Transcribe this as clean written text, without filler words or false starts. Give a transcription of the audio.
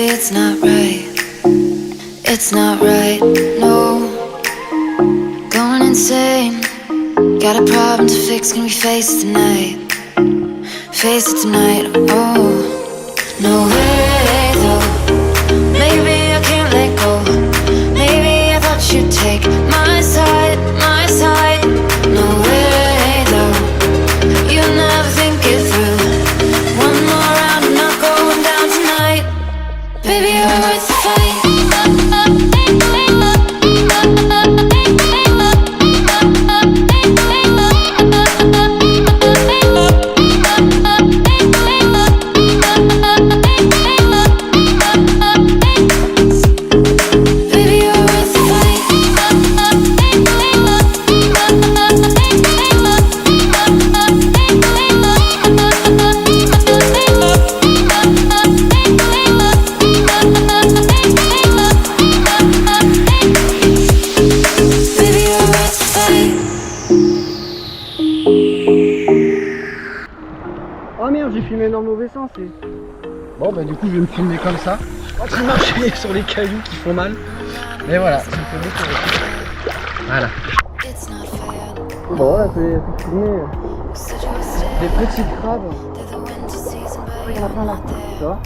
it's not right. It's not right, no. Going insane. Got a problem to fix, can we face it tonight? Face it tonight, oh. No way though. Maybe I can't let go. Maybe I thought you'd take my side, my side. No way though. You'll never think it through. One more round, I'm not going down tonight. Baby, you're worth the fight. Oh merde, j'ai filmé dans le mauvais sens et... Bon bah du coup je vais me filmer comme ça. Je vais marcher sur les cailloux qui font mal. Mais voilà, ça me fait beaucoup rire. Voilà. Bon voilà, c'est filmé des petits crabes. Il y en a plein là. Tu vois ?